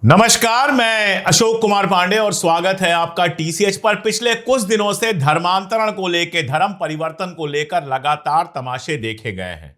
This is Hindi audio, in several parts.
नमस्कार, मैं अशोक कुमार पांडे और स्वागत है आपका टीसीएच पर। पिछले कुछ दिनों से धर्मांतरण को लेकर, धर्म परिवर्तन को लेकर लगातार तमाशे देखे गए हैं।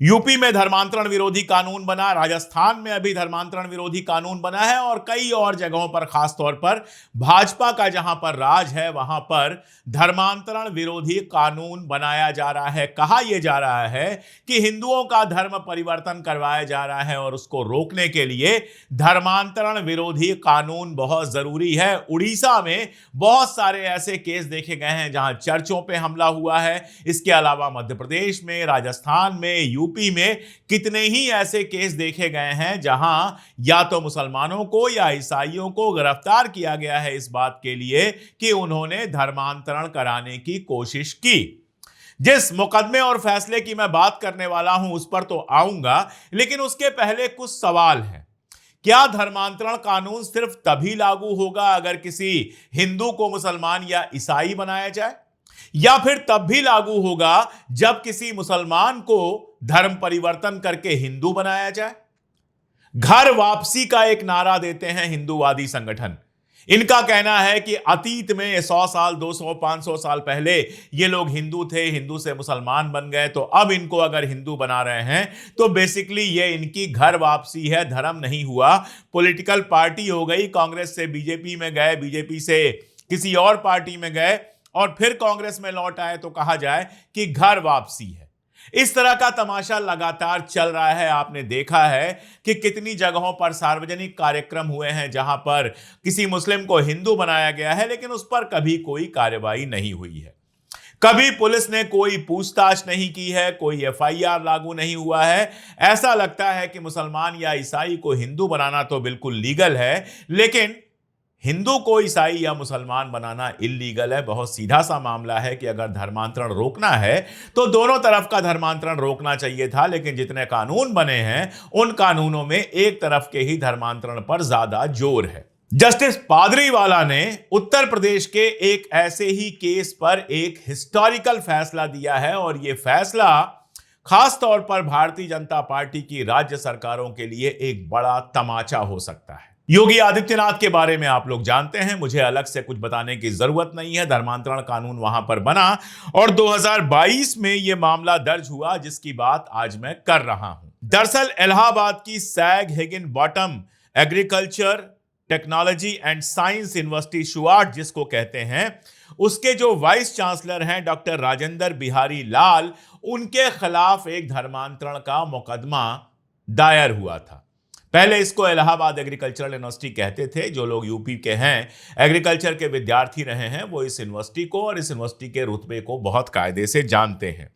यूपी में धर्मांतरण विरोधी कानून बना, राजस्थान में अभी धर्मांतरण विरोधी कानून बना है और कई और जगहों पर, खासतौर पर भाजपा का जहां पर राज है वहां पर धर्मांतरण विरोधी कानून बनाया जा रहा है। कहा यह जा रहा है कि हिंदुओं का धर्म परिवर्तन करवाया जा रहा है और उसको रोकने के लिए धर्मांतरण विरोधी कानून बहुत जरूरी है। उड़ीसा में बहुत सारे ऐसे केस देखे गए हैं जहां चर्चों पे हमला हुआ है। इसके अलावा मध्य प्रदेश में, राजस्थान में, यूपी में कितने ही ऐसे केस देखे गए हैं जहां या तो मुसलमानों को या ईसाइयों को गिरफ्तार किया गया है इस बात के लिए कि उन्होंने धर्मांतरण कराने की कोशिश की। जिस मुकदमे और फैसले की मैं बात करने वाला हूं उस पर तो आऊंगा, लेकिन उसके पहले कुछ सवाल हैं। क्या धर्मांतरण कानून सिर्फ तभी लागू होगा अगर किसी हिंदू को मुसलमान या ईसाई बनाया जाए, या फिर तब भी लागू होगा जब किसी मुसलमान को धर्म परिवर्तन करके हिंदू बनाया जाए? घर वापसी का एक नारा देते हैं हिंदूवादी संगठन। इनका कहना है कि अतीत में 100 साल, 200, 500 साल पहले ये लोग हिंदू थे, हिंदू से मुसलमान बन गए, तो अब इनको अगर हिंदू बना रहे हैं तो बेसिकली ये इनकी घर वापसी है, धर्म नहीं हुआ। पॉलिटिकल पार्टी हो गई, कांग्रेस से बीजेपी में गए, बीजेपी से किसी और पार्टी में गए और फिर कांग्रेस में लौट आए तो कहा जाए कि घर वापसी है। इस तरह का तमाशा लगातार चल रहा है। आपने देखा है कि कितनी जगहों पर सार्वजनिक कार्यक्रम हुए हैं जहां पर किसी मुस्लिम को हिंदू बनाया गया है, लेकिन उस पर कभी कोई कार्रवाई नहीं हुई है। कभी पुलिस ने कोई पूछताछ नहीं की है, कोई एफआईआर लागू नहीं हुआ है। ऐसा लगता है कि मुसलमान या ईसाई को हिंदू बनाना तो बिल्कुल लीगल है, लेकिन हिंदू को ईसाई या मुसलमान बनाना इल्लीगल है। बहुत सीधा सा मामला है कि अगर धर्मांतरण रोकना है तो दोनों तरफ का धर्मांतरण रोकना चाहिए था, लेकिन जितने कानून बने हैं उन कानूनों में एक तरफ के ही धर्मांतरण पर ज्यादा जोर है। जस्टिस पादरीवाला ने उत्तर प्रदेश के एक ऐसे ही केस पर एक हिस्टोरिकल फैसला दिया है और यह फैसला खास तौर पर भारतीय जनता पार्टी की राज्य सरकारों के लिए एक बड़ा तमाचा हो सकता है। योगी आदित्यनाथ के बारे में आप लोग जानते हैं, मुझे अलग से कुछ बताने की जरूरत नहीं है। धर्मांतरण कानून वहां पर बना और 2022 में यह मामला दर्ज हुआ जिसकी बात आज मैं कर रहा हूं। दरअसल इलाहाबाद की Sam Higginbottom agriculture technology and science university शुआर्ट जिसको कहते हैं, उसके जो वाइस चांसलर हैं डॉक्टर राजेंद्र बिहारी लाल, उनके खिलाफ एक धर्मांतरण का मुकदमा दायर हुआ था। पहले इसको इलाहाबाद एग्रीकल्चरल यूनिवर्सिटी कहते थे। जो लोग यूपी के हैं, एग्रीकल्चर के विद्यार्थी रहे हैं, वो इस यूनिवर्सिटी को और इस यूनिवर्सिटी के रुतबे को बहुत कायदे से जानते हैं।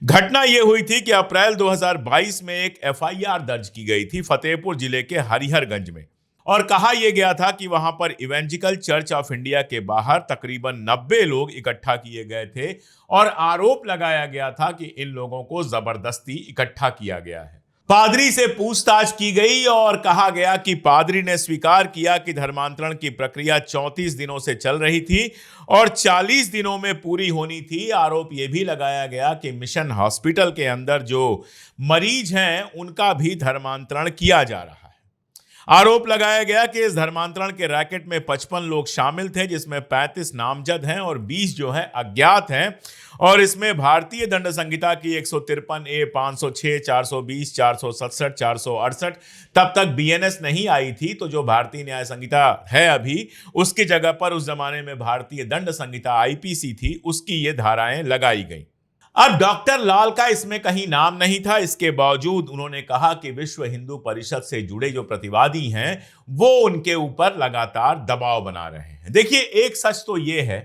घटना यह हुई थी कि अप्रैल 2022 में एक एफआईआर दर्ज की गई थी फतेहपुर जिले के हरिहरगंज में, और कहा यह गया था कि वहां पर इवेंजिकल चर्च ऑफ इंडिया के बाहर तकरीबन 90 लोग इकट्ठा किए गए थे और आरोप लगाया गया था कि इन लोगों को जबरदस्ती इकट्ठा किया गया है। पादरी से पूछताछ की गई और कहा गया कि पादरी ने स्वीकार किया कि धर्मांतरण की प्रक्रिया 34 दिनों से चल रही थी और 40 दिनों में पूरी होनी थी। आरोप यह भी लगाया गया कि मिशन हॉस्पिटल के अंदर जो मरीज हैं उनका भी धर्मांतरण किया जा रहा है। आरोप लगाया गया कि इस धर्मांतरण के रैकेट में 55 लोग शामिल थे, जिसमें 35 नामजद हैं और 20 जो हैं अज्ञात हैं, और इसमें भारतीय दंड संहिता की 153A, 506, 420, 467, 468 तब तक बीएनएस नहीं आई थी, तो जो भारतीय न्याय संहिता है अभी, उसकी जगह पर उस जमाने में भारतीय दंड संहिता आईपीसी थी, उसकी ये धाराएं लगाई गई। अब डॉक्टर लाल का इसमें कहीं नाम नहीं था। इसके बावजूद उन्होंने कहा कि विश्व हिंदू परिषद से जुड़े जो प्रतिवादी हैं वो उनके ऊपर लगातार दबाव बना रहे हैं। देखिए, एक सच तो ये है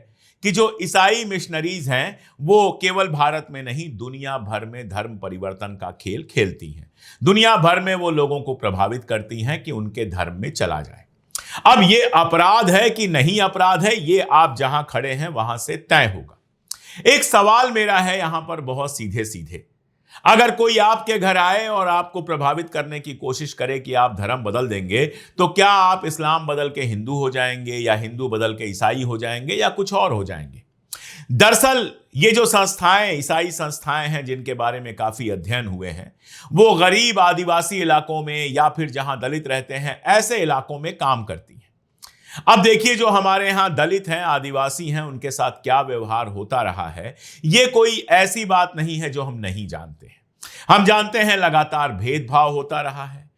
कि जो ईसाई मिशनरीज हैं वो केवल भारत में नहीं, दुनिया भर में धर्म परिवर्तन का खेल खेलती हैं। दुनिया भर में वो लोगों को प्रभावित करती हैं कि उनके धर्म में चला जाए। अब ये अपराध है कि नहीं अपराध है, ये आप जहां खड़े हैं वहां से तय होगा। एक सवाल मेरा है यहां पर बहुत सीधे सीधे, अगर कोई आपके घर आए और आपको प्रभावित करने की कोशिश करे कि आप धर्म बदल देंगे, तो क्या आप इस्लाम बदल के हिंदू हो जाएंगे या हिंदू बदल के ईसाई हो जाएंगे या कुछ और हो जाएंगे? दरअसल ये जो संस्थाएं, ईसाई संस्थाएं हैं जिनके बारे में काफी अध्ययन हुए हैं, वो गरीब आदिवासी इलाकों में या फिर जहां दलित रहते हैं ऐसे इलाकों में काम करती हैं। अब देखिए, जो हमारे यहां दलित हैं, आदिवासी हैं, उनके साथ क्या व्यवहार होता रहा है, ये कोई ऐसी बात नहीं है जो हम नहीं जानते हैं। हम जानते हैं लगातार भेदभाव होता रहा है।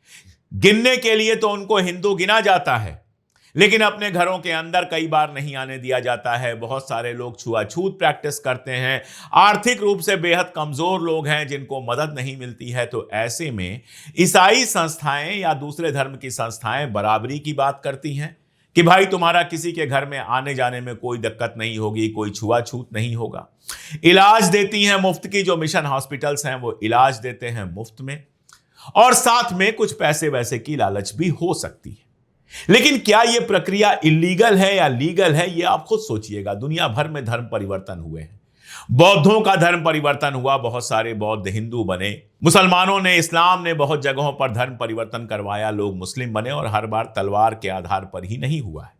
गिनने के लिए तो उनको हिंदू गिना जाता है, लेकिन अपने घरों के अंदर कई बार नहीं आने दिया जाता है। बहुत सारे लोग छुआछूत प्रैक्टिस करते हैं, आर्थिक रूप से बेहद कमजोर लोग हैं जिनको मदद नहीं मिलती है। तो ऐसे में ईसाई संस्थाएं या दूसरे धर्म की संस्थाएं बराबरी की बात करती हैं कि भाई तुम्हारा किसी के घर में आने जाने में कोई दिक्कत नहीं होगी, कोई छुआछूत नहीं होगा। इलाज देती हैं मुफ्त की, जो मिशन हॉस्पिटल्स हैं वो इलाज देते हैं मुफ्त में, और साथ में कुछ पैसे वैसे की लालच भी हो सकती है। लेकिन क्या यह प्रक्रिया इलीगल है या लीगल है, यह आप खुद सोचिएगा। दुनिया भर में धर्म परिवर्तन हुए हैं। बौद्धों का धर्म परिवर्तन हुआ, बहुत सारे बौद्ध हिंदू बने। मुसलमानों ने, इस्लाम ने बहुत जगहों पर धर्म परिवर्तन करवाया, लोग मुस्लिम बने, और हर बार तलवार के आधार पर ही नहीं हुआ है।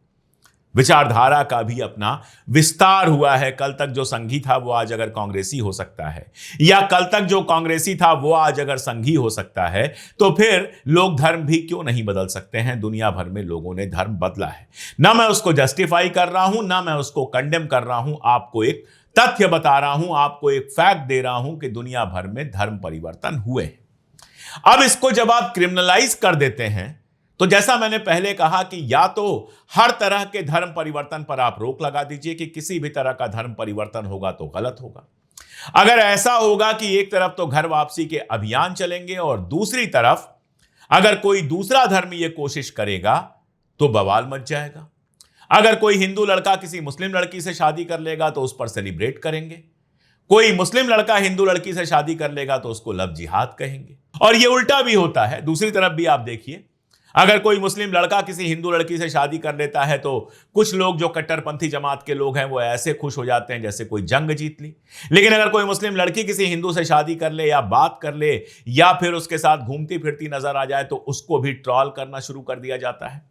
विचारधारा का भी अपना विस्तार हुआ है। कल तक जो संघी था वो आज अगर कांग्रेसी हो सकता है, या कल तक जो कांग्रेसी था वो आज अगर संघी हो सकता है, तो फिर लोग धर्म भी क्यों नहीं बदल सकते हैं। दुनिया भर में लोगों ने धर्म बदला है। ना मैं उसको जस्टिफाई कर रहा हूं, ना मैं उसको कंडेम कर रहा हूं। आपको एक तथ्य बता रहा हूं, आपको एक फैक्ट दे रहा हूं कि दुनिया भर में धर्म परिवर्तन हुए हैं। अब इसको जब आप क्रिमिनलाइज कर देते हैं, तो जैसा मैंने पहले कहा कि या तो हर तरह के धर्म परिवर्तन पर आप रोक लगा दीजिए कि किसी भी तरह का धर्म परिवर्तन होगा तो गलत होगा। अगर ऐसा होगा कि एक तरफ तो घर वापसी के अभियान चलेंगे और दूसरी तरफ अगर कोई दूसरा धर्म ये कोशिश करेगा तो बवाल मच जाएगा। अगर कोई हिंदू लड़का किसी मुस्लिम लड़की से शादी कर लेगा तो उस पर सेलिब्रेट करेंगे। कोई मुस्लिम लड़का हिंदू लड़की से शादी कर लेगा तो उसको लव जिहाद कहेंगे। और ये उल्टा भी होता है। दूसरी तरफ भी आप देखिए, अगर कोई मुस्लिम लड़का किसी हिंदू लड़की से शादी कर लेता है तो कुछ लोग जो कट्टरपंथी जमात के लोग हैं वो ऐसे खुश हो जाते हैं जैसे कोई जंग जीत ली। लेकिन अगर कोई मुस्लिम लड़की किसी हिंदू से शादी कर ले या बात कर ले या फिर उसके साथ घूमती फिरती नजर आ जाए तो उसको भी ट्रॉल करना शुरू कर दिया जाता है।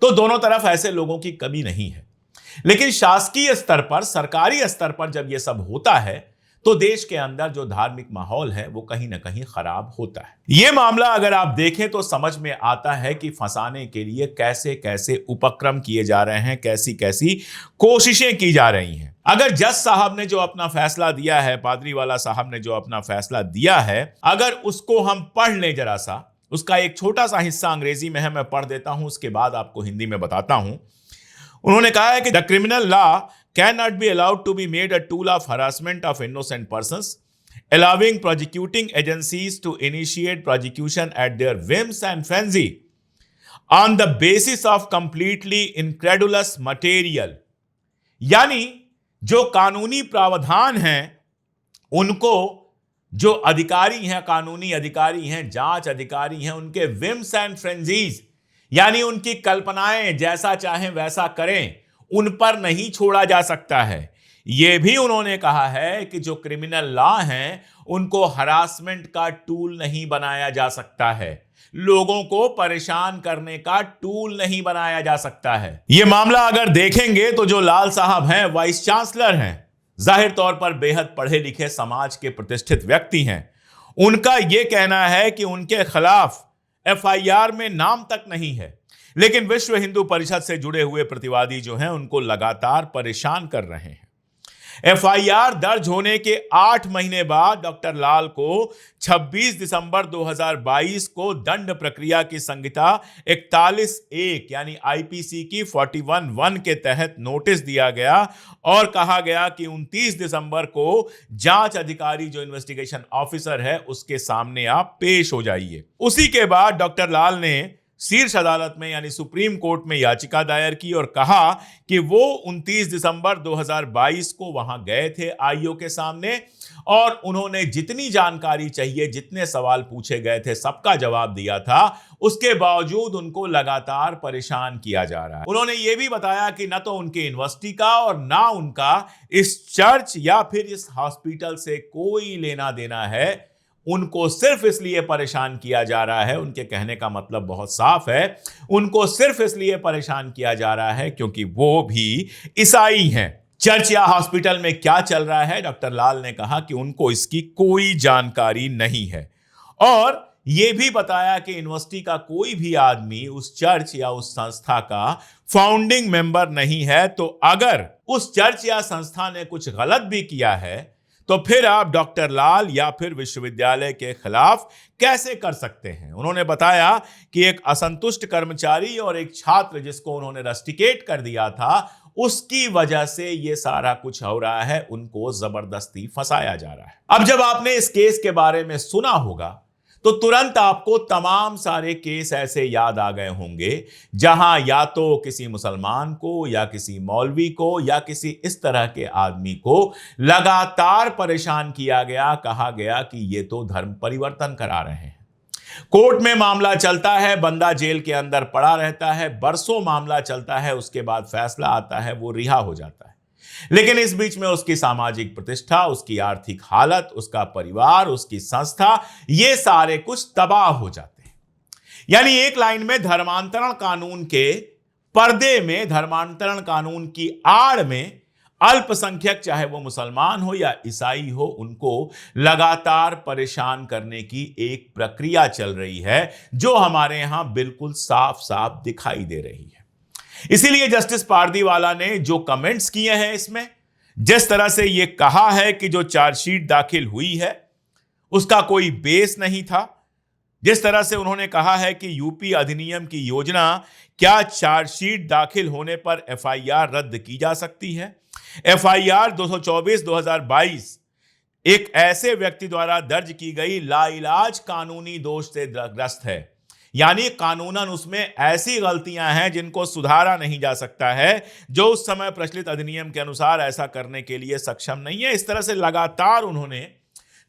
तो दोनों तरफ ऐसे लोगों की कमी नहीं है। लेकिन शासकीय स्तर पर, सरकारी स्तर पर जब यह सब होता है तो देश के अंदर जो धार्मिक माहौल है वो कहीं ना कहीं खराब होता है। यह मामला अगर आप देखें तो समझ में आता है कि फंसाने के लिए कैसे कैसे उपक्रम किए जा रहे हैं, कैसी कैसी कोशिशें की जा रही हैं। अगर जज साहब ने जो अपना फैसला दिया है, पादरी वाला साहब ने जो अपना फैसला दिया है, अगर उसको हम पढ़ लें जरा सा, उसका एक छोटा सा हिस्सा अंग्रेजी में है, मैं पढ़ देता हूं, उसके बाद आपको हिंदी में बताता हूं। उन्होंने कहा है कि the criminal law cannot be allowed to be made a tool of harassment of innocent persons, allowing prosecuting agencies to initiate prosecution at their whims and fancy on the basis of completely incredulous material। यानी जो कानूनी प्रावधान हैं उनको जो अधिकारी हैं, कानूनी अधिकारी हैं, जांच अधिकारी हैं, उनके विम्स एंड फ्रेंजीज यानी उनकी कल्पनाएं जैसा चाहें वैसा करें, उन पर नहीं छोड़ा जा सकता है। यह भी उन्होंने कहा है कि जो क्रिमिनल लॉ हैं उनको हरासमेंट का टूल नहीं बनाया जा सकता है, लोगों को परेशान करने का टूल नहीं बनाया जा सकता है। यह मामला अगर देखेंगे तो जो लाल साहब हैं वाइस चांसलर हैं, जाहिर तौर पर बेहद पढ़े लिखे समाज के प्रतिष्ठित व्यक्ति हैं। उनका यह कहना है कि उनके खिलाफ एफआईआर में नाम तक नहीं है, लेकिन विश्व हिंदू परिषद से जुड़े हुए प्रतिवादी जो हैं उनको लगातार परेशान कर रहे हैं। एफआईआर दर्ज होने के 8 महीने बाद डॉक्टर लाल को 26 दिसंबर 2022 को दंड प्रक्रिया की संहिता 41(1) यानी आईपीसी की 41(1) के तहत नोटिस दिया गया और कहा गया कि 29 दिसंबर को जांच अधिकारी जो इन्वेस्टिगेशन ऑफिसर है उसके सामने आप पेश हो जाइए। उसी के बाद डॉक्टर लाल ने शीर्ष अदालत में यानी सुप्रीम कोर्ट में याचिका दायर की और कहा कि वो 29 दिसंबर 2022 को वहां गए थे आईओ के सामने और उन्होंने जितनी जानकारी चाहिए, जितने सवाल पूछे गए थे, सबका जवाब दिया था। उसके बावजूद उनको लगातार परेशान किया जा रहा है। उन्होंने ये भी बताया कि न तो उनके यूनिवर्सिटी का और ना उनका इस चर्च या फिर इस हॉस्पिटल से कोई लेना देना है, उनको सिर्फ इसलिए परेशान किया जा रहा है। उनके कहने का मतलब बहुत साफ है, उनको सिर्फ इसलिए परेशान किया जा रहा है क्योंकि वो भी ईसाई हैं। चर्च या हॉस्पिटल में क्या चल रहा है, डॉक्टर लाल ने कहा कि उनको इसकी कोई जानकारी नहीं है और यह भी बताया कि यूनिवर्सिटी का कोई भी आदमी उस चर्च या उस संस्था का फाउंडिंग मेंबर नहीं है। तो अगर उस चर्च या संस्था ने कुछ गलत भी किया है तो फिर आप डॉक्टर लाल या फिर विश्वविद्यालय के खिलाफ कैसे कर सकते हैं। उन्होंने बताया कि एक असंतुष्ट कर्मचारी और एक छात्र जिसको उन्होंने रस्टिकेट कर दिया था, उसकी वजह से यह सारा कुछ हो रहा है, उनको जबरदस्ती फंसाया जा रहा है। अब जब आपने इस केस के बारे में सुना होगा तो तुरंत आपको तमाम सारे केस ऐसे याद आ गए होंगे जहां या तो किसी मुसलमान को या किसी मौलवी को या किसी इस तरह के आदमी को लगातार परेशान किया गया, कहा गया कि ये तो धर्म परिवर्तन करा रहे हैं। कोर्ट में मामला चलता है, बंदा जेल के अंदर पड़ा रहता है, बरसों मामला चलता है, उसके बाद फैसला आता है, वो रिहा हो जाता है। लेकिन इस बीच में उसकी सामाजिक प्रतिष्ठा, उसकी आर्थिक हालत, उसका परिवार, उसकी संस्था, ये सारे कुछ तबाह हो जाते हैं। यानी एक लाइन में धर्मांतरण कानून के पर्दे में, धर्मांतरण कानून की आड़ में अल्पसंख्यक, चाहे वो मुसलमान हो या ईसाई हो, उनको लगातार परेशान करने की एक प्रक्रिया चल रही है जो हमारे यहां बिल्कुल साफ साफ दिखाई दे रही है। इसीलिए जस्टिस पारदीवाला ने जो कमेंट्स किए हैं इसमें, जिस तरह से यह कहा है कि जो चार्जशीट दाखिल हुई है उसका कोई बेस नहीं था, जिस तरह से उन्होंने कहा है कि यूपी अधिनियम की योजना, क्या चार्जशीट दाखिल होने पर एफआईआर रद्द की जा सकती है? एफआईआर 224/2022 एक ऐसे व्यक्ति द्वारा दर्ज की गई लाइलाज कानूनी दोष से ग्रस्त है, यानी कानूनन उसमें ऐसी गलतियां हैं जिनको सुधारा नहीं जा सकता है, जो उस समय प्रचलित अधिनियम के अनुसार ऐसा करने के लिए सक्षम नहीं है। इस तरह से लगातार उन्होंने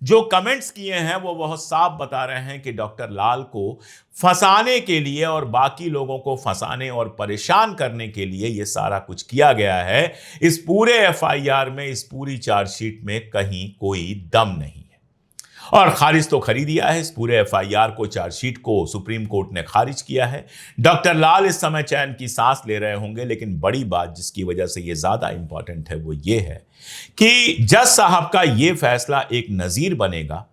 जो कमेंट्स किए हैं वो बहुत साफ बता रहे हैं कि डॉक्टर लाल को फंसाने के लिए और बाकी लोगों को फंसाने और परेशान करने के लिए ये सारा कुछ किया गया है। इस पूरे एफआईआर में, इस पूरी चार्जशीट में कहीं कोई दम नहीं है और खारिज तो खरी दिया है। इस पूरे एफआईआर को, चार्जशीट को सुप्रीम कोर्ट ने खारिज किया है। डॉक्टर लाल इस समय चैन की सांस ले रहे होंगे, लेकिन बड़ी बात जिसकी वजह से यह ज्यादा इंपॉर्टेंट है वो ये है कि जज साहब का यह फैसला एक नजीर बनेगा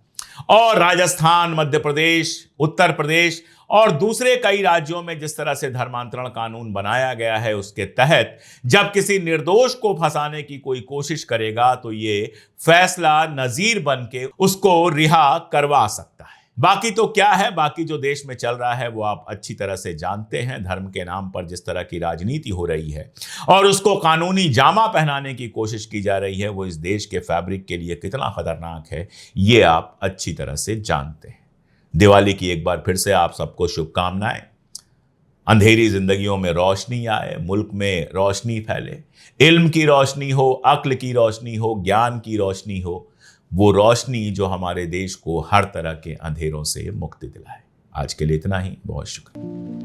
और राजस्थान, मध्य प्रदेश, उत्तर प्रदेश और दूसरे कई राज्यों में जिस तरह से धर्मांतरण कानून बनाया गया है, उसके तहत जब किसी निर्दोष को फंसाने की कोई कोशिश करेगा तो ये फैसला नजीर बन के उसको रिहा करवा सकता है। बाकी तो क्या है, बाकी जो देश में चल रहा है वो आप अच्छी तरह से जानते हैं। धर्म के नाम पर जिस तरह की राजनीति हो रही है और उसको कानूनी जामा पहनाने की कोशिश की जा रही है, वो इस देश के फैब्रिक के लिए कितना खतरनाक है ये आप अच्छी तरह से जानते हैं। दिवाली की एक बार फिर से आप सबको शुभकामनाएं। अंधेरी जिंदगियों में रोशनी आए, मुल्क में रोशनी फैले, इल्म की रोशनी हो, अक्ल की रोशनी हो, ज्ञान की रोशनी हो, वो रोशनी जो हमारे देश को हर तरह के अंधेरों से मुक्ति दिलाए। आज के लिए इतना ही, बहुत शुक्रिया।